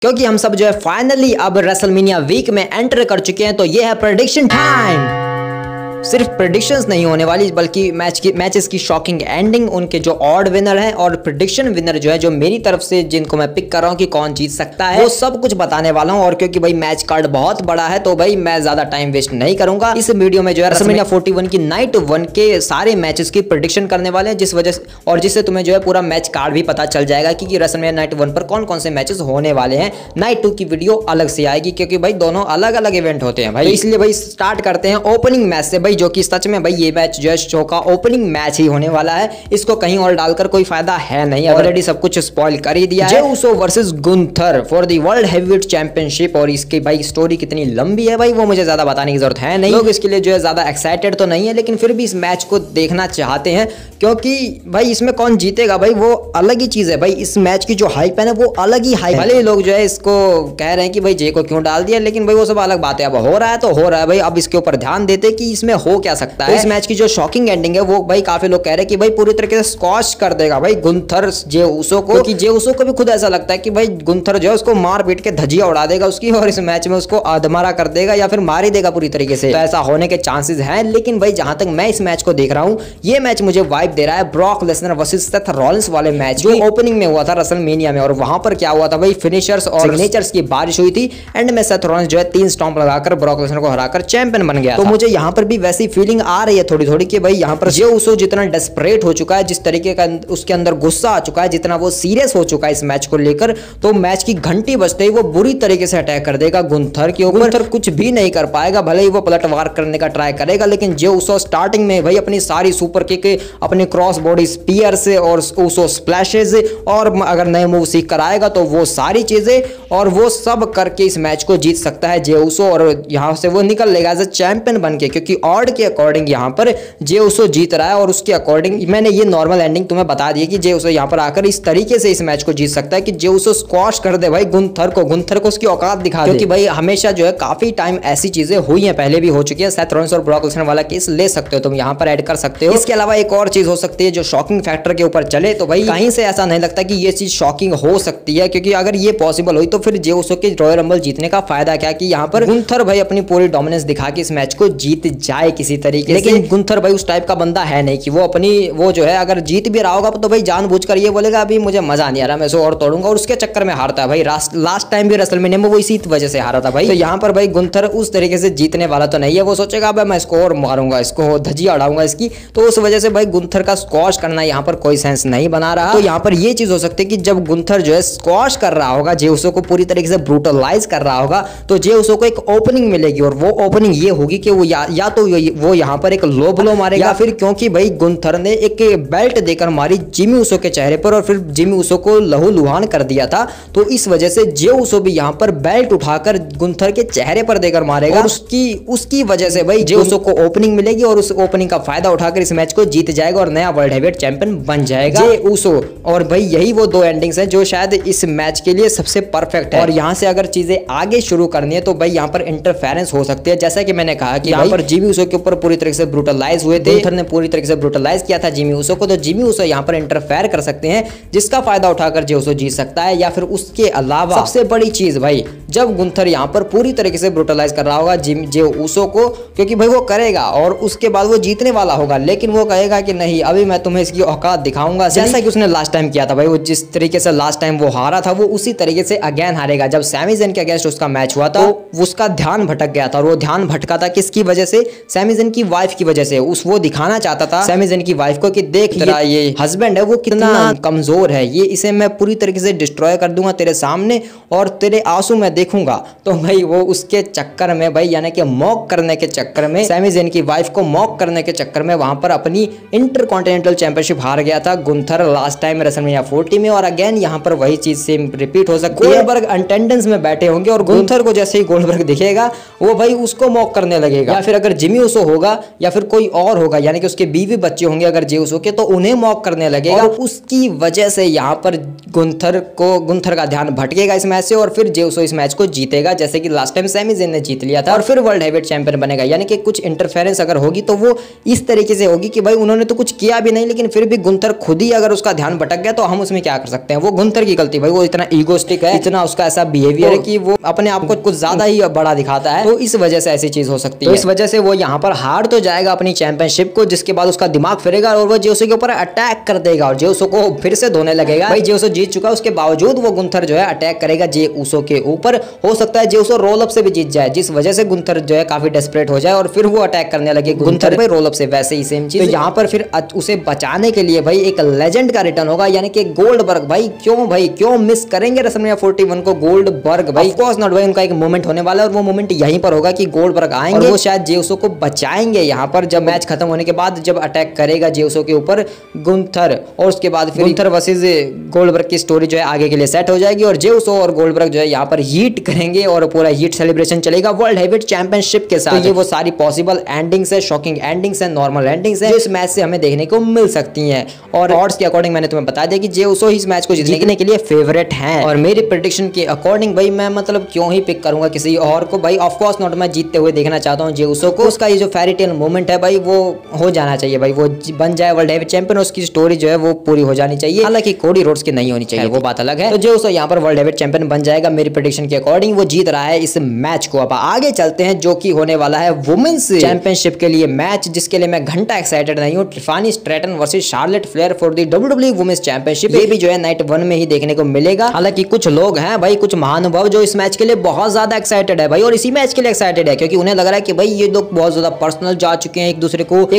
क्योंकि हम सब जो है फाइनली अब रेसलमेनिया वीक में एंटर कर चुके हैं। तो ये है प्रेडिक्शन टाइम। सिर्फ प्रेडिक्शंस नहीं होने वाली बल्कि मैचेस की शॉकिंग एंडिंग, उनके जो ऑड विनर हैं और प्रेडिक्शन विनर जो है जो मेरी तरफ से जिनको मैं पिक कर रहा हूँ कि कौन जीत सकता है, वो सब कुछ बताने वाला हूँ। और क्योंकि भाई मैच कार्ड बहुत बड़ा है तो भाई मैं ज्यादा टाइम वेस्ट नहीं करूंगा। इस वीडियो में जो है रेसलमेनिया 41 की नाइट 1 के सारे मैचेस की प्रेडिक्शन करने वाले हैं, जिस वजह से और जिससे तुम्हें जो है पूरा मैच कार्ड भी पता चल जाएगा कि रेसलमेनिया नाइट 1 पर कौन कौन से मैचेस होने वाले हैं। नाइट 2 की वीडियो अलग से आएगी क्योंकि भाई दोनों अलग अलग इवेंट होते हैं भाई, इसलिए भाई स्टार्ट करते हैं ओपनिंग मैच से भाई, जो कि सच में भाई ये मैच जो है शो का ओपनिंग मैच ही होने वाला है। इसको कहीं और डालकर कोई फायदा है नहीं, ऑलरेडी सब कुछ स्पॉइल कर ही दिया है। Jey Uso versus Gunther for the world heavyweight championship. और इसकी भाई स्टोरी कितनी लंबी है भाई वो मुझे ज्यादा बताने की जरूरत है नहीं, लोग इसके लिए जो है ज्यादा एक्साइटेड तो नहीं है, लेकिन फिर भी इस मैच को देखना चाहते हैं क्योंकि भाई इसमें कौन जीतेगा भाई वो अलग ही चीज है भाई। इस मैच की जो हाइप है ना वो अलग ही हाइप, भले ही लोग जो है इसको कह रहे हैं कि भाई जे को क्यों डाल दिया, लेकिन भाई वो सब अलग बात है। अब हो रहा है तो हो रहा है भाई, अब इसके ऊपर ध्यान देते कि इसमें हो क्या सकता है। इस मैच की जो शॉकिंग एंडिंग है वो भाई काफी लोग कह रहे हैं कि भाई पूरी तरीके से स्क्वॉश कर देगा भाई गुंथर जे उसो को, क्योंकि जे उसो को भी खुद ऐसा लगता है कि भाई गुंथर जो है उसको मार पीट के धजिया उड़ा देगा उसकी, और इस मैच में उसको अधमरा कर देगा या फिर मार ही देगा पूरी तरीके से। तो ऐसा होने के चांसेस हैं, लेकिन भाई जहां तक मैं इस मैच को देख रहा हूं ये मैच मुझे वाइब दे रहा है Brock Lesnar versus Seth Rollins वाले मैच जो ओपनिंग में हुआ था रेसलमेनिया में। और वहां पर क्या हुआ था भाई, फिनिशर्स और सिग्नेचर्स की बारिश हुई थी। एंड में सेथ रॉलिंस जो है 3 स्टॉम्प लगाकर ब्रॉक लेसनर को हराकर चैंपियन बन गया। तो मुझे यहां पर भी वैसी फीलिंग आ रही है थोड़ी थोड़ी कि भाई यहां पर जे उसो जितना डेस्परेट हो चुका है, जिस तरीके का उसके अंदर गुस्सा आ चुका है, जितना वो सीरियस हो चुका है इस मैच को लेकर, तो मैच की घंटी बजते ही वो बुरी तरीके से अटैक कर देगा गुंथर के ऊपर। गुंथर कुछ भी नहीं कर पाएगा, भले ही वो पलटवार करने का ट्राई करेगा, लेकिन जे उसो स्टार्टिंग में भाई अपनी सारी सुपर किक, अपने क्रॉस बॉडी स्पीयर से और उसो स्प्लैशेस, और अगर नए मूव सीख कर आएगा तो वो सारी चीजें और वो सब करके इस मैच को जीत सकता है जे उसो। और यहां से वो निकल लेगा एज अ चैंपियन बन के, क्योंकि ऑड के अकॉर्डिंग यहां पर जे उसो जीत रहा है। और उसके अकॉर्डिंग मैंने ये नॉर्मल एंडिंग तुम्हें बता दी कि जे उसो यहां पर आकर इस तरीके से इस मैच को जीत सकता है कि जे उसो स्क्वॉश कर दे भाई गुंथर को उसकी औकात दिखा दे। क्योंकि भाई हमेशा जो है काफी टाइम ऐसी चीजें हुई हैं, पहले भी हो चुकी है। सेथ रॉलिंस और ब्रॉक लेसनर वाला केस ले सकते हो तुम यहां पर ऐड कर सकते हो। इसके अलावा एक और चीज हो सकती है जो शॉकिंग फैक्टर के ऊपर चले, तो भाई कहीं से ऐसा नहीं लगता कि ये चीज शॉकिंग हो सकती है, क्योंकि अगर ये पॉसिबल हुई तो फिर जे उसो के रॉयल रंबल जीतने का फायदा क्या कि यहां पर गुंथर भाई अपनी पूरी डोमिनेंस दिखा के इस मैच को जीत जाए किसी तरीके से। लेकिन गुंथर भाई उस टाइप का बंदा है नहीं कि वो अपनी वो जो है अगर जीत भी रहा होगा तो भाई जानबूझकर ये बोलेगा अभी मुझे मजा नहीं आ रहा मैं इसको और तोड़ूंगा, और उसके चक्कर में हारता है भाई। लास्ट टाइम भी रेसलमेनिया में वो इसी वजह से हारा था भाई। तो यहाँ पर भाई गुंथर उस तरीके से जीतने वाला तो नहीं है, वो सोचेगा भाई मैं इसको और मारूंगा, इसको धजिया उड़ाऊंगा इसकी, तो उस वजह से भाई गुंथर का स्क्वॉश करना यहाँ पर कोई सेंस नहीं बना रहा। तो यहाँ पर ये चीज हो सकती है कि जब गुंथर जो है स्क्वॉश कर रहा होगा, जे उसो को पूरी तरीके से ब्रूटलाइज कर रहा होगा, तो जे उसो को एक ओपनिंग मिलेगी, और वो ओपनिंग ये होगी कि वो या तो वो यहाँ पर एक लो ब्लो मारेगा, या फिर क्योंकि भाई गुंथर ने एक बेल्ट देकर मारी जिमी उसो के चेहरे पर और फिर जिमी उसो को लहू लुहान कर दिया था, तो इस वजह से जे उसो भी यहाँ पर बेल्ट उठाकर गुंथर के चेहरे पर देकर मारेगा, और उसकी वजह से भाई जे उसो को ओपनिंग मिलेगी और उस ओपनिंग का फायदा उठाकर इस मैच को जीत जाएगा और नया वर्ल्ड हेवीवेट चैंपियन बन जाएगा जे उसो। और भाई यही वो 2 एंडिंग्स हैं जो शायद इस मैच के लिए सबसे परफेक्ट है। और यहाँ से अगर चीजें आगे शुरू करनी है तो भाई यहाँ पर इंटरफेरेंस हो सकती है, जैसा कि मैंने कहा कि यहाँ पर जिमी उसो के ऊपर पूरी तरीके से ब्रूटलाइज हुए थे, गुंथर ने पूरी तरीके से ब्रूटलाइज किया था जिमी उसो को, तो जिमी उसो यहाँ पर इंटरफेयर कर सकते हैं, जिसका फायदा उठाकर जे उसो जीत सकता है। या फिर उसके अलावा सबसे बड़ी चीज भाई, जब गुंथर यहाँ पर पूरी तरीके से ब्रूटलाइज कर रहा होगा जे उसो को, क्योंकि भाई वो करेगा और उसके बाद वो जीतने वाला होगा, लेकिन वो कहेगा कि नहीं अभी मैं तुम्हें इसकी औकात दिखाऊंगा, जैसा कि उसने लास्ट टाइम किया था भाई। वो जिस तरीके से लास्ट टाइम वो हारा था वो उसी तरीके से अगेन हारेगा। जब सैमी ज़ेन के अगेंस्ट उसका मैच हुआ था तो उसका ध्यान भटक गया था, और वो ध्यान भटका था किसकी वजह से, सैमी ज़ेन की वाइफ की वजह से। वो दिखाना चाहता था सैमी ज़ेन की वाइफ को कि देख ये हस्बैंड है वो कितना कमजोर है, ये इसे मैं पूरी तरीके से डिस्ट्रॉय कर दूंगा तेरे सामने और तेरे आंसू मैं देखूंगा। तो भाई वो उसके चक्कर में भाई यानी कि मॉक करने के चक्कर में, सैमी ज़ेन की वाइफ को मॉक करने के चक्कर में वहां पर अपनी इंटरकॉन्टिनेंटल चैंपियनशिप हार गया था गुंथर लास्ट टाइम रेसलमेनिया 40 में। और अगेन यहाँ पर वही चीज सेम रिपीट हो सकती है। गोल्डबर्ग अटेंडेंस में बैठे होंगे और गुंथर को जैसे ही गोल्डबर्ग दिखेगा वो भाई उसको मॉक करने लगेगा, या फिर अगर जिमी उसो होगा या फिर कोई और होगा यानी कि उसके बीवी बच्चे होंगे अगर जे उसो के, तो उन्हें मॉक करने लगेगा, और उसकी वजह से यहाँ पर गुंथर का ध्यान भटकेगा इस मैच से, और फिर जे उसो इस मैच को जीतेगा जैसे कि लास्ट टाइम सैमी ज़ेन ने जीत लिया था। और फिर वर्ल्ड हेवीवेट चैंपियन बनेगा। यानी कि कुछ इंटरफेरेंस अगर होगी तो वो इस तरीके से होगी कि भाई उन्होंने तो कुछ किया भी नहीं, लेकिन फिर भी गुंथर खुद ही अगर उसका ध्यान भटक गया तो हम उसमें क्या कर सकते हैं। वो गुंथर की गलती भाई, वो इतना ईगोस्टिक है, इतना उसका ऐसा बिहेवियर है कि वो अपने आप को कुछ ज्यादा ही बड़ा दिखाता है, तो इस वजह से ऐसी चीज हो सकती है। तो इस वजह से वो यहाँ पर हार तो जाएगा अपनी चैंपियनशिप को, जिसके बाद उसका दिमाग फिरेगा और वो जेउसो के ऊपर अटैक कर देगा और जेउसो को फिर से धोने लगेगा। भाई जेउसो जीत चुका है, उसके बावजूद वो गुंथर जो है अटैक करेगा जेउसो के ऊपर। हो सकता है जेउसो रोल अप से भी जीत जाए, जिस वजह से गुंथर जो है काफी डेस्परेट हो जाए और फिर वो अटैक करने लगे गुंथर पे रोल अप से। वैसे ही सेम चीज तो यहाँ पर फिर उसे बचाने के लिए भाई एक लेजेंड का रिटर्न होगा, यानी कि गोल्डबर्ग। भाई क्यों मिस करेंगे रेसलमेनिया 41 को गोल्डबर्ग? भाई ऑफ कोर्स नॉट भाई, उनका एक मोमेंट होने वाला है और वो मोमेंट यहीं पर होगा कि गोल्डबर्ग आएंगे और वो शायद जेउसो को बचाएंगे यहाँ पर, जब मैच खत्म होने के बाद जब अटैक करेगा जेउसो के ऊपर गुंथर, और उसके बाद फिर गुंथर वर्सेस गोल्डबर्ग की स्टोरी जो है आगे के लिए सेट हो जाएगी और जेउसो और गोल्डबर्ग जो है यहाँ पर हीट करेंगे और पूरा हीट सेलिब्रेशन चलेगा वर्ल्ड हेवीवेट चैंपियनशिप के साथ। तो ये वो सारी पॉसिबल एंडिंग्स है, शॉकिंग एंडिंग्स है, नॉर्मल एंडिंग्स है, इस मैच से हमें देखने को मिल सकती हैं। और ऑड्स के अकॉर्डिंग मैंने तुम्हें बता दिया कि जेउसो इस मैच को जीतने के लिए फेवरेट हैं और मेरी प्रेडिक्शन के अकॉर्डिंग भाई मैं मतलब क्यों ही पिक करूंगा किसी और को। भाई ऑफ कोर्स नॉट, मैं जीतते हुए देखना चाहता हूं जेउसो को। उसका ये जो फेरी टेल मोमेंट है भाई वो हो जाना चाहिए भाई, वो बन जाए वर्ल्ड हेवीवेट चैंपियन, उसकी स्टोरी जो है वो पूरी हो जानी चाहिए। हालांकि कोडी रोड्स की नहीं होनी चाहिए, वो बात अलग है। तो जेउसो यहाँ पर वर्ल्ड हेवीवेट चैंपियन बन जाएगा मेरी प्रेडिक्शन के अकॉर्डिंग, वो जीत रहा है इस मैच को। अब आगे चलते हैं जो कि होने वाला है वुमेन्स चैंपियनशिप के लिए मैच, जिसके लिए मैं घंटा एक्साइटेड नहीं हूँ। Tiffany Stratton versus Charlotte Flair for the WWE women's championship, ये भी जो है नाइट 1 में ही देखने को मिलेगा। हालांकि कुछ लोग हैं भाई, कुछ महानुभाव जो इस मैच के लिए बहुत ज्यादा एक्साइटेड है भाई, और इसी मैच के लिए एक्साइटेड है क्योंकि उन्हें लग रहा है कि भाई ये लोग बहुत ज्यादा पर्सनल जा चुके हैं, एक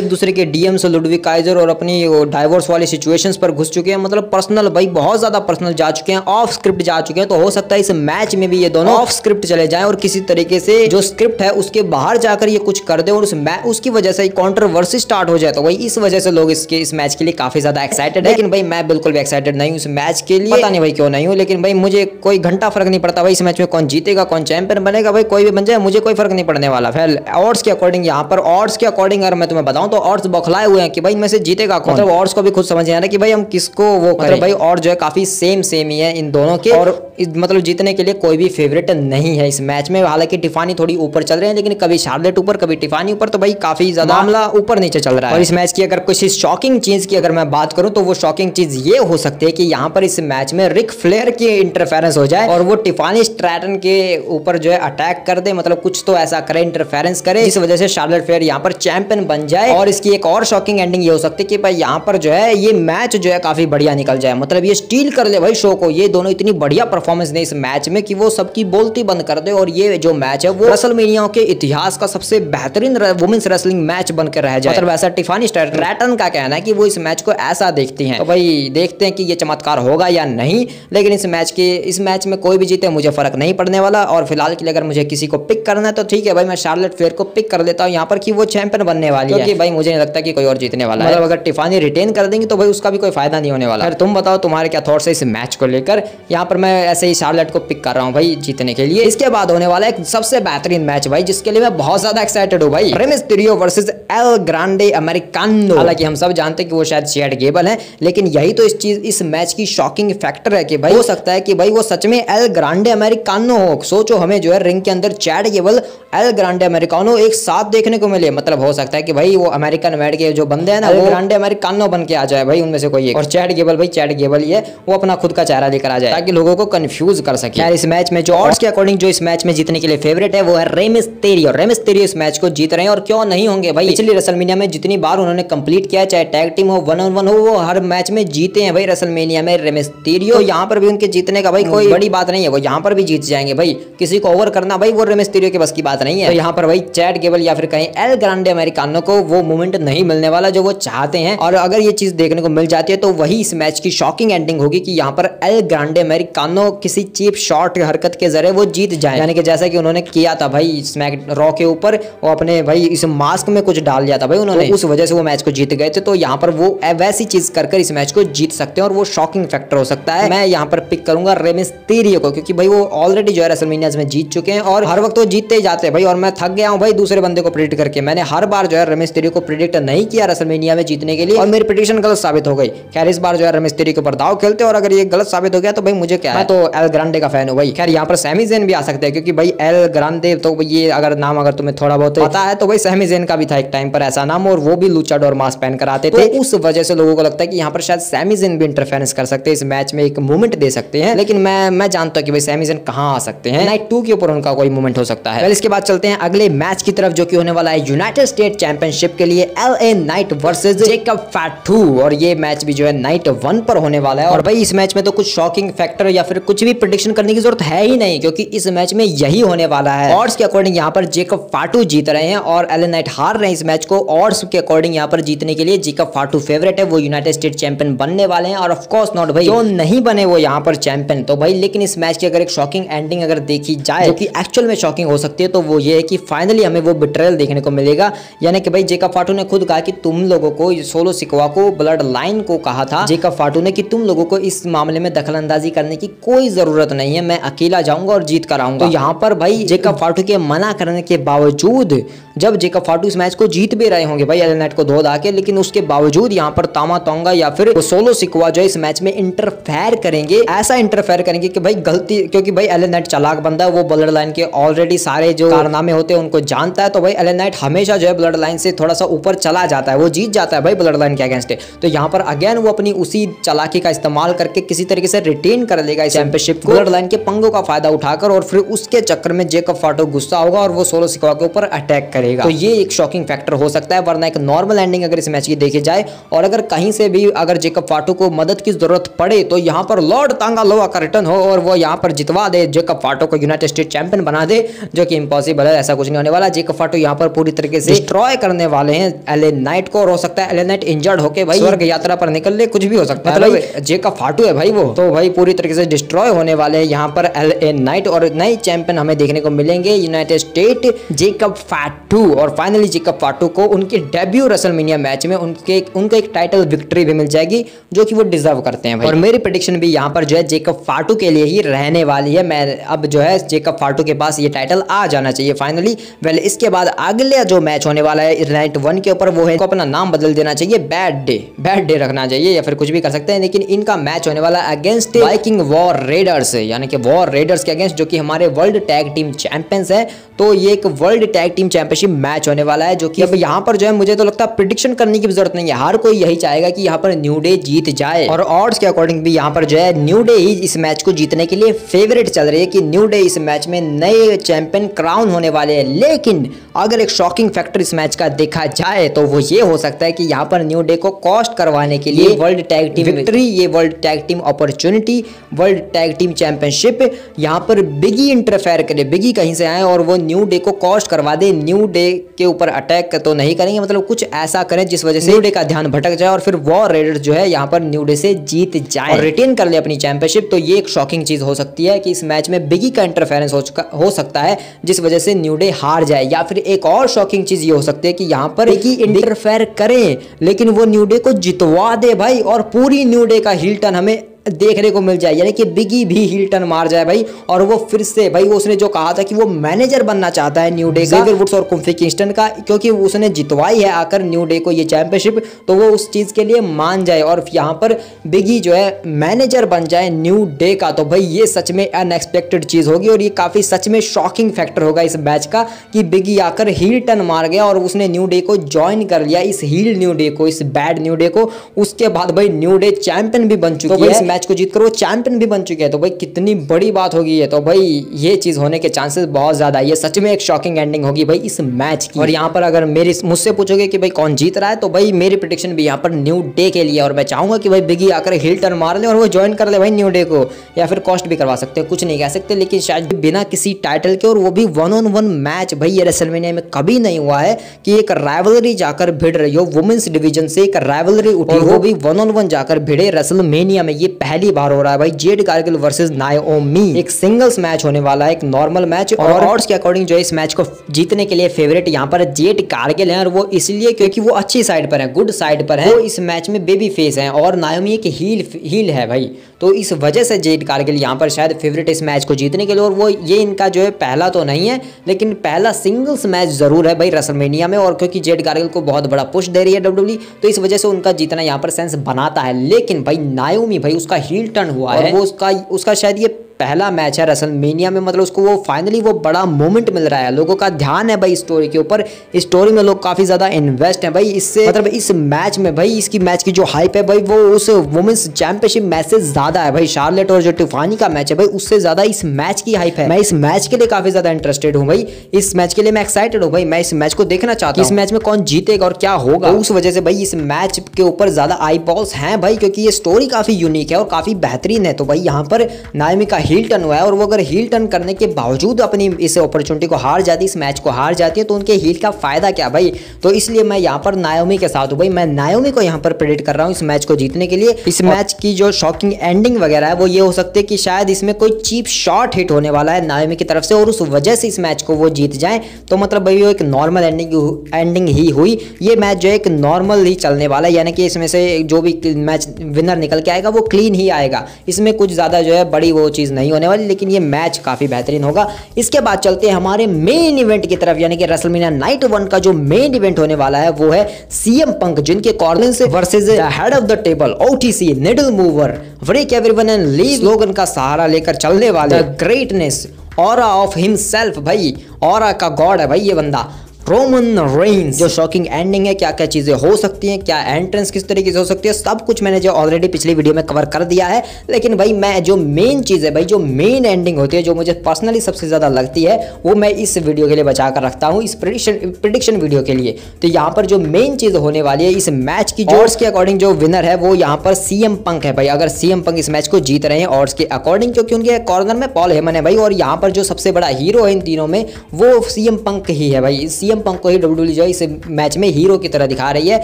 दूसरे के डीएम्स लुडविग काइजर और अपनी डाइवोर्स वाली सिचुएशंस पर घुस चुके हैं, मतलब पर्सनल भाई बहुत ज्यादा पर्सनल जा चुके हैं, ऑफ स्क्रिप्ट जा चुके हैं। तो हो सकता है इस मैच में भी ये दोनों ऑफ स्क्रिप्ट चले जाएं और किसी तरीके से जो स्क्रिप्ट है उसके बाहर जाकर ये कुछ कर दे और उसकी वजह से कंट्रोवर्सी स्टार्ट हो जाए। तो भाई इस वजह से लोग इस मैच के लिए काफी ज्यादा एक्साइटेड है, लेकिन भाई मैं बिल्कुल भी एक्साइटेड नहीं हूं इस मैच के लिए। पता नहीं भाई क्यों नहीं हूं, लेकिन भाई मुझे कोई घंटा फर्क नहीं पड़ता भाई इस मैच में कौन जीतेगा, कौन चैंपियन बनेगा, भाई कोई भी बन जाए मुझे कोई फर्क नहीं पड़ने वाला। फिर ऑड्स के अकॉर्डिंग यहाँ पर ऑड्स के अकॉर्डिंग अगर मैं तुम्हें बताऊं तो ऑड्स बौखलाए हुए हैं कि भाई इनमें से जीतेगा कौन। मतलब ऑड्स को भी खुद समझ नहीं आ रहा कि भाई हम किसको वो करें। भाई ऑड्स जो है काफी सेम ही है इन दोनों के, और मतलब जीतने के लिए कोई भी फेवरेट नहीं है इस मैच में। हालांकि टिफानी थोड़ी ऊपर चल रहे हैं, लेकिन कभी शार्लेट ऊपर कभी टिफानी ऊपर, तो भाई काफी ज्यादा मामला ऊपर नीचे चल रहा है। और इस मैच की अगर किसी शॉकिंग चीज की अगर मैं बात करूं तो वो शॉकिंग चीज ये हो सकती है कि यहाँ पर इस मैच में रिक फ्लेयर की इंटरफेरेंस हो जाए और वो टिफानी स्ट्रैटन के ऊपर जो है अटैक कर दे, मतलब कुछ तो ऐसा करे, इंटरफेरेंस करे, जिस वजह से शार्लेट फ्लेयर यहाँ पर चैंपियन बन जाए। और इसकी एक और शॉकिंग एंडिंग ये हो सकती है कि भाई यहाँ पर जो है ये मैच जो है काफी बढ़िया निकल जाए, मतलब ये स्टील कर ले भाई शो को। ये दोनों इतनी बढ़िया परफॉर्मेंस दे इस मैच में कि वो सबकी बोलती बंद कर दे और ये जो मैच है वो रेसलमेनिया के इतिहास का सबसे बेहतरीन वुमेन्स रेसलिंग मैच बनकर रह जाए। मतलब ऐसा टिफानी स्ट्रैटन का कहना है कि वो इस मैच को ऐसा देखती हैं। तो भाई देखते हैं कि ये चमत्कार होगा या नहीं, लेकिन इस मैच में कोई भी जीते मुझे फर्क नहीं पड़ने वाला। और फिलहाल के लिए अगर मुझे किसी को पिक करना है तो ठीक है भाई, मैं शार्लेट फ्लेयर को पिक कर लेता हूँ यहाँ पर कि वो चैंपियन बनने वाली है, क्योंकि भाई मुझे नहीं लगता कि कोई और जीतने वाला है। मतलब अगर टिफानी रिटेन कर देंगे तो भाई उसका भी कोई फायदा नहीं होने वाला। फिर तुम बताओ तुम्हारे क्या थॉट्स है इस मैच को लेकर। यहाँ पर मैं ऐसे ही शार्लेट को पिक कर रहा हूँ भाई जीतने के लिए। इसके बाद होने वाला एक सबसे बेहतरीन मैच भाई, जिसके लिए मैं बहुत ज्यादा एक्साइटेड हूँ भाई, Rey Mysterio versus L Grande americano. हालांकि हम सब जानते हैं कि वो शायद चैट गेबल है, लेकिन यही तो इस मैच की शॉकिंग फैक्टर है कि भाई हो सकता है कि भाई वो सच में एल ग्रांडे अमेरिकानो हो। सोचो हमें जो है रिंग के अंदर Chad Gable L Grande americano एक साथ देखने को मिले। मतलब हो सकता है कि भाई वो अमेरिकन मेड के जो बंदे हैं ना, वो ग्रांडे अमेरिकानो बन के आ जाए भाई उनमें से कोई एक, और चैट गेबल भाई चैट गेबल ही है, वो अपना खुद का चेहरा लेकर आ जाए ताकि लोगों को कंफ्यूज कर सके। यार इस मैच में जो ऑड्स के अकॉर्डिंग जो इस मैच में जीतने के लिए फेवरेट है वो है रे मिस्टीरियो। रे मिस्टीरियो इस मैच को जीत रहे हैं और क्यों नहीं होंगे भाई, पिछली रेसलमेनिया में जितनी बार उन्होंने कंप्लीट किया, चाहे टैग टीम हो, 1-on-1 हो, वो हर मैच में जीते हैं भाई रेसलमेनिया में रे मिस्टीरियो। तो यहाँ पर भी उनके जीतने का भाई कोई बड़ी बात नहीं है, वो यहाँ पर भी जीत जाएंगे भाई। किसी को ओवर करना भाई वो रे मिस्टीरियो के बस की बात नहीं है। तो यहाँ पर भाई चैट गेबल या फिर कहीं एल ग्रांडे अमेरिकानो को वो मोमेंट नहीं मिलने वाला जो वो चाहते हैं, और अगर ये चीज देखने को मिल जाती है तो वही इस मैच की शॉकिंग एंडिंग होगी कि यहाँ पर एल ग्रांडे अमेरिकानो किसी चीप शॉट हरकत के जरिए वो जीत जाए, यानी कि जैसा कि उन्होंने किया था भाई स्मैक रॉ के ऊपर, वो अपने भाई इस मास्क में कुछ डाल दिया था भाई उन्होंने, तो उस वजह से वो मैच को जीत गए थे। तो यहाँ पर वो वैसी चीज कर इस मैच को जीत सकते हैं और वो शॉकिंग फैक्टर हो सकता है। मैं यहाँ पर पिक करूंगा रे मिस्टीरियो को, क्योंकि भाई वो ऑलरेडी जो है रेसलमेनिया में जीत चुके हैं और हर वक्त वो जीतते ही जाते हैं भाई। और मैं थक गया हूँ भाई दूसरे बंदे को प्रेडिक्ट करके, मैंने हर बार जो है रे मिस्टीरियो को प्रेडिक्ट नहीं किया रेसलमेनिया में जीतने के लिए और मेरी प्रेडिक्शन गलत साबित हो गई। खैर इस बार जो है रे मिस्टीरियो के ऊपर दाव खेलते और अगर ये गलत साबित हो गया तो भाई मुझे क्या है, मैं तो एल ग्रांडे का फैन हूँ भाई। खैर यहाँ पर सैमी ज़ेन भी आ सकते हैं, क्योंकि भाई एल ग्रांडे तो ये अगर नाम अगर तुम्हें थोड़ा बहुत पता है तो भाई सैमी ज़ेन का भी था एक टाइम पर ऐसा नाम, और वो भी लूचाडोर मास मास्क पहन कर आते थे, उस वजह से लोगों को लगता है कि यहाँ पर शायद सैमी ज़ैन भी इंटरफेरेंस कर सकते हैं, इस मैच में एक मूवमेंट दे सकते हैं। लेकिन मैं जानता हूँ कि भाई सैमी ज़ैन कहाँ आ सकते हैं, नाइट 2 के ऊपर उनका कोई मूवमेंट हो सकता है। इसके बाद चलते हैं अगले मैच की तरफ, जो कि होने वाला है यूनाइटेड स्टेट चैंपियनशिप के लिए LA नाइट वर्सेस जेकब फैटू। और ये मैच भी जो है नाइट 1 पर होने वाला है। और भाई इस मैच में तो कुछ शॉकिंग फैक्टर या फिर कुछ भी प्रेडिक्शन करने की जरूरत है ही नहीं, क्योंकि इस मैच में यही होने वाला है। ऑड्स के अकॉर्डिंग यहाँ पर जेकब फाटू जीत रहे हैं और LA नाइट हार रहे हैं इस मैच को। ऑड्स के अकॉर्डिंग यहाँ पर जीतने के लिए जेकब फाटू फेवरेट है, वो यूनाइटेड स्टेट चैंपियन बनने वाले हैं। और ऑफ कोर्स नॉट भाई, जो नहीं बने वो यहाँ पर चैंपियन। तो भाई लेकिन इस मैच की अगर एक शॉकिंग एंडिंग अगर देखी जाए, जो कि एक्चुअल में शॉकिंग हो सकती है, तो वो ये है कि फाइनली हमें वो बिट्रेयल देखने को मिलेगा। यानी कि भाई जेकब फाटू ने खुद कहा कि तुम लोगों को, सोलो सिकवा को, ब्लड लाइन को कहा था जेकब फाटू ने कि तुम लोगों को इस मामले में दखलंदाजी करने की कोई जरूरत नहीं है, मैं अकेला जाऊंगा और जीत कर आऊंगा। तो यहाँ पर भाई जेकब फाटू के मना करने के बावजूद, जब जेकब फाटू इस मैच को जीत भी रहे होंगे भाई LA नाइट को धो धा के, लेकिन उसके बावजूद यहाँ पर तामा तोंगा या फिर सोलो सिकवा जो इस मैच में इंटरफेयर करेंगे। ऐसा इंटरफेयर करेंगे कि भाई गलती, क्योंकि भाई LA नाइट चालाक बंदा है, वो ब्लड लाइन के ऑलरेडी सारे जो कारनामे होते हैं उनको जानता है। तो भाई LA नाइट हमेशा जो है ब्लड लाइन से थोड़ा सा ऊपर चला जाता है, वो जीत जाता है भाई ब्लड लाइन के अगेंस्ट। तो यहाँ पर अगेन वो अपनी उसी चालाकी का इस्तेमाल करके किसी तरीके से रिटेन कर लेगा इस चैंपियनशिप को, ब्लड लाइन के पंगों का फायदा उठाकर, और फिर उसके चक्कर में जेकब फाटू गुस्सा होगा और वो सोलो सिकवा के ऊपर अटैक करेगा। तो ये एक शॉकिंग फैक्टर हो सकता है, वरना एक नॉर्मल एंडिंग अगर इस मैच की देखी जाए, और अगर कहीं से भी अगर जेकब फाटू को मदद की जरूरत पड़े तो यहाँ पर लॉर्ड तांगा लोआ का रिटर्न हो और वो यहाँ पर जितवा दे, जेकब फाटू को यूनाइटेड स्टेट चैंपियन बना दे, जो कि इम्पॉसिबल है, ऐसा कुछ नहीं होने वाला। जेकब फाटू यहाँ पर पूरी तरीके से डिस्ट्रॉय करने वाले हैं LA नाइट को, और हो सकता है LA नाइट इंजर्ड होके भाई स्वर्ग यात्रा पर निकल ले, कुछ भी हो सकता है। मतलब जेकब फाटू है भाई वो, तो भाई पूरी तरीके से डिस्ट्रॉय होने वाले हैं यहाँ पर LA नाइट, और नए चैंपियन हमें देखने को मिलेंगे यूनाइटेड स्टेट जेकब फाटू। और फाइनली जेकब फाटू को उनके डेब्यू रेसलमेनिया मैच में उनको एक टाइटल विक्ट्री भी मिल जाएगी, जो कि वो डिजर्व करते हैं भाई। और मेरी प्रेडिक्शन भी यहाँ पर जो है जेकब फाटू के लिए ही रहने वाली है। मैं अब जो है जेकब फाटू के पास ये टाइटल आ जाना चाहिए फाइनली। वेल इसके बाद अगले जो मैच होने वाला है नाइट 1 के ऊपर, वो है अपना नाम बदल देना चाहिए, बैड डे रखना चाहिए, या फिर कुछ भी कर सकते हैं। लेकिन इनका मैच होने वाला है अगेंस्ट वाइकिंग वॉर रेडर्स, यानी कि वॉर रेडर्स के अगेंस्ट, जो कि हमारे वर्ल्ड टैग टीम चैंपियंस है। तो ये एक world tag team championship match होने वाला है, जो कि अब यहाँ पर जो है मुझे तो लगता है प्रेडिक्शन करने की जरूरत नहीं है, हर कोई यही चाहेगा कि यहाँ पर न्यू डे जीत जाए। और ऑड्स के अकॉर्डिंग भी यहाँ पर जो है न्यू डे ही इस मैच को जीतने के लिए फेवरेट चल रही है, कि न्यू डे इस मैच में नए चैंपियन क्राउन होने वाले हैं। लेकिन अगर एक शॉकिंग फैक्टर इस मैच का देखा जाए तो वो ये हो सकता है कि यहाँ पर न्यू डे को कॉस्ट करवाने के लिए वर्ल्ड टैग टीम विक्ट्री, ये world tag team opportunity, world tag team championship, यहाँ पर बिगी इंटरफेयर करे, बिगी कहीं से आए और वो न्यू डे को कॉस्ट करवा दे। न्यू डे के ऊपर अटैक तो नहीं करेंगे, मतलब कुछ ऐसा करें जिस वजह से न्यू डे का ध्यान भटक जाए और फिर वॉर रेडर्स जो है यहाँ पर न्यू डे से जीत जाए और रिटेन कर ले अपनी चैंपियनशिप। तो ये एक शॉकिंग चीज हो सकती है कि इस मैच में बिगी का इंटरफेरेंस हो सकता है, जिस वजह से न्यू डे हार जाए। या फिर एक और शॉकिंग चीज ये हो सकती है कि यहाँ पर बिगी इंटरफेयर करे लेकिन वो न्यू डे को जितवा दे भाई, और पूरी न्यू डे का हील टर्न हमें देखने को मिल जाए, यानी कि बिगी भी हील टर्न मार जाए भाई। और वो फिर से भाई उसने जो कहा था कि वो मैनेजर बनना चाहता है न्यू डे का, ज़ेवियर वुड्स और कोफी किंगस्टन का, क्योंकि उसने जितवाई है आकर न्यू डे को ये चैंपियनशिप, तो वो उस चीज़ के लिए मान जाए और यहाँ पर बिगी जो है मैनेजर बन जाए न्यू डे का। तो भाई ये सच में अनएक्सपेक्टेड चीज़ होगी और ये काफ़ी सच में शॉकिंग फैक्टर होगा इस मैच का, कि बिगी आकर हील टर्न मार गया और उसने न्यू डे को ज्वाइन कर लिया, इस हील न्यू डे को, इस बैड न्यू डे को। उसके बाद भाई न्यू डे चैंपियन भी बन चुकी है, मैच को जीतकर वो चैंपियन भी बन चुके हैं। तो भाई कितनी बड़ी बात होगी ये, तो भाई ये चीज होने के चांसेस बहुत ज्यादा है। ये सच में एक शॉकिंग एंडिंग होगी भाई इस मैच की। और यहाँ पर अगर मुझसे पूछोगे कि भाई कौन जीत रहा है, तो भाई मेरी प्रेडिक्शन भी यहाँ पर न्यू डे के लिए, और मैं चाहूंगा कि भाई बिगी आकर हिल टर्न मार ले और वो ज्वाइन कर ले भाई न्यू डे को, या फिर कॉस्ट भी करवा सकते हैं, कुछ नहीं कह सकते, लेकिन शायद बिना किसी टाइटल के, और वो भी 1-on-1 मैच। भाई ये रेसलमेनिया में कभी नहीं हुआ है कि एक राइवलरी जाकर भिड़ रही हो, वुमेन्स डिवीजन से एक राइवलरी उठी, वो भी 1-on-1 जाकर भिड़े रेसलमेनिया में, ये पहली बार हो रहा है भाई। जेड कारगिल वर्सेस नाओमी, एक सिंगल्स मैच होने वाला है, एक नॉर्मल मैच। और ऑड्स के अकॉर्डिंग जो इस मैच को जीतने के लिए फेवरेट यहाँ पर जेड कारगिल है, और वो इसलिए क्योंकि वो अच्छी साइड पर है, गुड साइड पर है, वो इस मैच में बेबी फेस है और नाओमी एक हील है भाई। तो इस वजह से जेड कारगिल यहाँ पर शायद फेवरेट इस मैच को जीतने के लिए, और वो ये इनका जो है पहला तो नहीं है लेकिन पहला सिंगल्स मैच जरूर है भाई रेसलमेनिया में। और क्योंकि जेड कारगिल को बहुत बड़ा पुश दे रही है डब्ल्यूडब्ल्यूई, तो इस वजह से उनका जीतना यहाँ पर सेंस बनाता है। लेकिन भाई नाओमी भाई उसका हील टर्न हुआ है, वो उसका शायद ये पहला मैच है रेसलमेनिया में, मतलब उसको वो फाइनली वो बड़ा मोमेंट मिल रहा है, लोगों का ध्यान है भाई स्टोरी के ऊपर, स्टोरी में लोग काफी ज्यादा इन्वेस्ट है भाई। इससे मतलब इस मैच में भाई इसकी मैच की जो हाइप है भाई वो उस वुमेन्स चैंपियनशिप मैच से ज्यादा है भाई। शार्लेट और जो टिफानी का मैच है भाई उससे ज्यादा इस मैच की हाइप है। मैं इस मैच के लिए काफी ज्यादा इंटरेस्टेड हूँ भाई, इस मैच के लिए मैं एक्साइटेड हूँ भाई। मैं इस मैच को देखना चाहता हूँ, इस मैच में कौन जीतेगा और क्या होगा। उस वजह से भाई इस मैच के ऊपर ज्यादा आई बॉल्स हैं भाई, क्योंकि ये स्टोरी काफी यूनिक है और काफी बेहतरीन है। तो भाई यहाँ पर नाओमी का हील टर्न हुआ है और वो अगर हील टर्न करने के बावजूद अपनी इस अपॉर्चुनिटी को हार जाती है, इस मैच को हार जाती है, तो उनके हील का फायदा क्या भाई। तो इसलिए मैं यहाँ पर नाओमी के साथ हूँ भाई, मैं नाओमी को यहाँ पर प्रेडिक्ट कर रहा हूँ इस मैच को जीतने के लिए। इस मैच की जो शॉकिंग एंडिंग वगैरह है वो ये हो सकती है कि शायद इसमें कोई चीप शॉट हिट होने वाला है नाओमी की तरफ से और उस वजह से इस मैच को वो जीत जाए। तो मतलब भाई वो एक नॉर्मल एंडिंग ही हुई। ये मैच जो है एक नॉर्मल ही चलने वाला है, यानी कि इसमें से जो भी मैच विनर निकल के आएगा वो क्लीन ही आएगा, इसमें कुछ ज्यादा जो है बड़ी वो चीज नहीं होने वाली, लेकिन ये मैच काफी बेहतरीन होगा। इसके बाद चलते हैं हमारे मेन इवेंट की तरफ, यानी कि रेसलमेनिया नाइट 1 का जो मेन इवेंट होने वाला है वो है सीएम पंक, जिनके corners versus head of the table OTC needle mover break everyone and leave slogan का सहारा लेकर चलने वाले ग्रेटनेस ऑरा ऑफ हिमसेल्फ, भाई ऑरा का गॉड है भाई ये बंदा, रोमन रेंस। जो शॉकिंग एंडिंग है, क्या क्या चीजें हो सकती हैं, क्या एंट्रेंस किस तरीके से हो सकती है, सब कुछ मैंने जो ऑलरेडी पिछली वीडियो में कवर कर दिया है। लेकिन भाई मैं जो मेन चीज है भाई, जो मेन एंडिंग होती है, जो मुझे पर्सनली सबसे ज्यादा लगती है, वो मैं इस वीडियो के लिए बचा कर रखता हूँ, इस प्रिडिक्शन वीडियो के लिए। तो यहाँ पर जो मेन चीज होने वाली है इस मैच की, ऑड्स के अकॉर्डिंग जो विनर है वो यहाँ पर सीएम पंक है भाई। अगर सीएम पंक इस मैच को जीत रहे हैं ऑड्स के अकॉर्डिंग, क्योंकि उनके कॉर्नर में पॉल हेमन है भाई, और यहाँ पर जो सबसे बड़ा हीरो है इन तीनों में वो सीएम पंक ही है भाई। सीएम पंक को ही डब्ल्यूडब्ल्यूई जो इस मैच में हीरो की तरह दिखा रही है।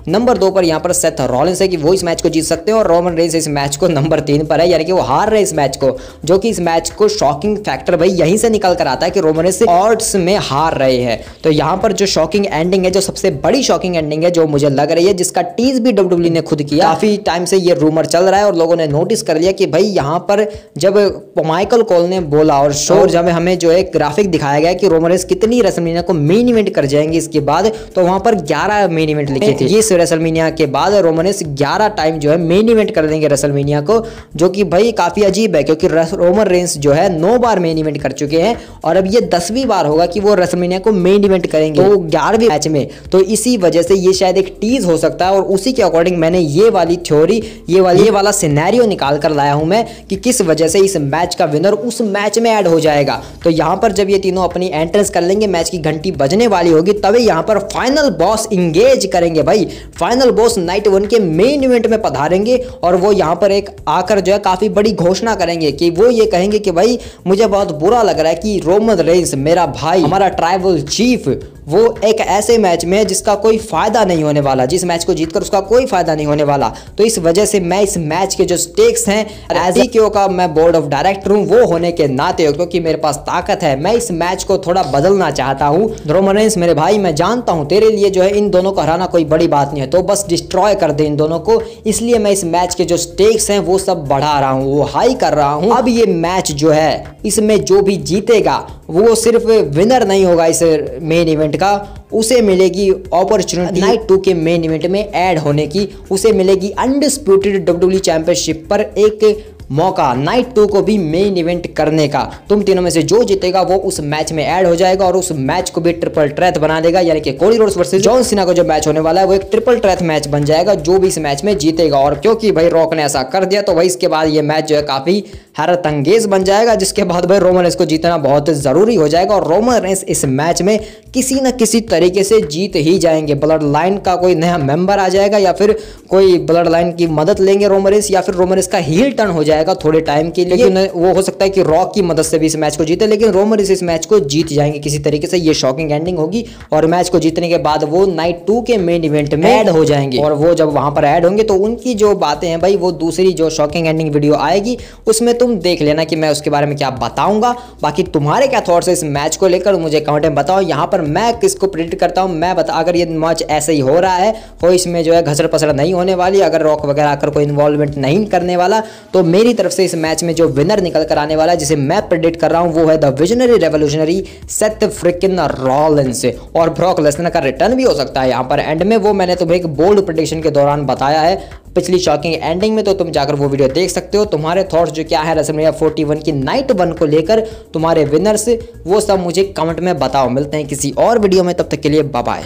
नंबर 2 पर यहाँ पर सेथ रॉलिंस है कि वो इस मैच को जीत सकते हैं, और रोमन रेंस इस मैच को नंबर 3 पर है, यानी कि वो हार रहे इस मैच को, जो कि इस मैच को शॉकिंग फैक्टर भाई यहीं से निकल कर आता है कि रोमन रेंस ऑड्स में हार रहे हैं। तो यहाँ पर जो शॉकिंग एंडिंग है, जो सबसे बड़ी शॉकिंग एंडिंग है जो मुझे लग रही है, जिसका टीज भी डब्ल्यूडब्ल्यूई ने खुद किया, काफी टाइम से ये रूमर चल रहा है और लोगों ने नोटिस कर लिया कि भाई यहाँ पर जब माइकल कोल ने बोला और शो जब हमें जो है ग्राफिक दिखाया गया कि रोमन रेंस कितनी रेसलमेनिया को मेन इवेंट कर जाएंगे इसके बाद, तो वहां पर 11 मेन इवेंट लिखे थे। इस रेसलमेनिया के बाद रोमन रेंस 11 टाइम जो है मेन इवेंट कर देंगे रेसलमेनिया को, जो कि भाई काफी अजीब है, क्योंकि रोमन रेंस जो है 9 बार मेन इवेंट कर चुके हैं और अब ये 10वीं बार होगा कि वो रेसलमेनिया को मेन इवेंट करेंगे, तो 11वीं मैच में। तो इसी वजह से ये शायद एक टीज हो सकता है, और उसी के अकॉर्डिंग मैंने ये वाली थ्योरी, ये वाला सिनेरियो निकाल कर लाया हूं मैं कि किस वजह से इस मैच का विनर उस मैच में ऐड हो जाएगा। तो यहां पर जब ये तीनों अपनी एंट्रेंस कर लेंगे, मैच की घंटी बजने वाली होगी, तभी यहां पर फाइनल बॉस इंगेज करेंगे भाई। फाइनल बॉस नाइट 1 के मेन इवेंट में पधारेंगे और वो यहां पर एक आकर जो है काफी बड़ी घोषणा करेंगे कि वो ये कहेंगे कि भाई मुझे बहुत बुरा लग रहा है कि रोमन रेंस मेरा भाई, हमारा ट्राइबल चीफ, वो एक ऐसे मैच में जिसका कोई फायदा नहीं होने वाला, जिस मैच को जीतकर उसका कोई फायदा नहीं होने वाला। तो इस वजह से मैं इस मैच के जो स्टेक्स हैं, एज ईक्यू का मैं बोर्ड ऑफ डायरेक्टर हूं, वो होने के नाते, क्योंकि मेरे पास ताकत है, मैं इस मैच को थोड़ा बदलना चाहता हूं। रोमन रेंस मेरे भाई, मैं जानता हूं तेरे लिए जो है इन दोनों को हराना कोई बड़ी बात नहीं है, तो बस डिस्ट्रॉय कर दे इन दोनों को। इसलिए मैं इस मैच के जो स्टेक्स हैं वो सब बढ़ा रहा हूं, वो हाई कर रहा हूं। अब ये मैच जो है, इसमें जो भी जीतेगा वो सिर्फ विनर नहीं होगा इस मेन इवेंट का, उसे मिलेगी अपॉर्चुनिटी नाइट 2 के मेन इवेंट में ऐड होने की, उसे मिलेगी अनडिस्प्यूटेड डब्ल्यूडब्ल्यूई चैंपियनशिप पर एक मौका, नाइट 2 को भी मेन इवेंट करने का। तुम तीनों में से जो जीतेगा वो उस मैच में ऐड हो जाएगा और उस मैच को भी ट्रिपल ट्रेथ बना देगा, यानी कि Cody Rhodes versus John Cena का जो मैच होने वाला है वो एक ट्रिपल ट्रेथ मैच बन जाएगा, जो भी इस मैच में जीतेगा। और क्योंकि भाई रॉक ने ऐसा कर दिया, तो भाई इसके बाद ये मैच जो है काफी हैरत अंगेज बन जाएगा, जिसके बाद भाई रोमन रेंस को जीतना बहुत जरूरी हो जाएगा। और रोमन रेंस इस मैच में किसी न किसी तरीके से जीत ही जाएंगे। ब्लड लाइन का कोई नया मेंबर आ जाएगा, या फिर कोई ब्लड लाइन की मदद लेंगे रोमन रेंस, या फिर रोमन रेंस का हील टर्न हो जाएगा थोड़े टाइम के लिए। वो हो सकता है कि रॉक की मदद से भी इस मैच को जीते, लेकिन रोमन रेंस इस मैच को जीत जाएंगे किसी तरीके से। ये शॉकिंग एंडिंग होगी और मैच को जीतने के बाद वो नाइट 2 के मेन इवेंट में ऐड हो जाएंगे। और वो जब वहां पर ऐड होंगे तो उनकी जो बातें हैं भाई, वो दूसरी जो शॉकिंग एंडिंग वीडियो आएगी उसमें तुम देख लेना कि मैं उसके बारे में क्या बताऊंगा। बाकी तुम्हारे क्या थॉट्स है इस मैच को लेकर, मुझे कमेंट में बताओ। यहाँ पर मैं किसको प्रेडिक्ट करता हूँ, मैं बता, अगर ये मैच ऐसे ही हो रहा है, कोई इसमें जो है घसड़ पसड़ नहीं होने वाली, अगर रॉक वगैरह आकर कोई इन्वॉल्वमेंट नहीं करने वाला, तो मेरी तरफ से इस मैच में जो विनर निकल कर आने वाला है, जिसे मैं प्रेडिक्ट कर रहा हूं, वो है the visionary revolutionary Seth freaking Rollins. और ब्रॉक लेसनर का रिटर्न भी हो सकता है यहाँ पर एंड में, वो मैंने तुम्हें एक बोल्ड प्रेडिक्शन के दौरान बताया है पिछली शॉकिंग एंडिंग में, तो तुम जाकर वो वीडियो देख सकते हो। तुम्हारे थॉट्स जो क्या है रेसलमेनिया 41 की नाइट 1 को लेकर, तुम्हारे विनर्स, वो सब मुझे कमेंट में बताओ। मिलते हैं किसी और वीडियो में, तब तक के लिए बाय बाय।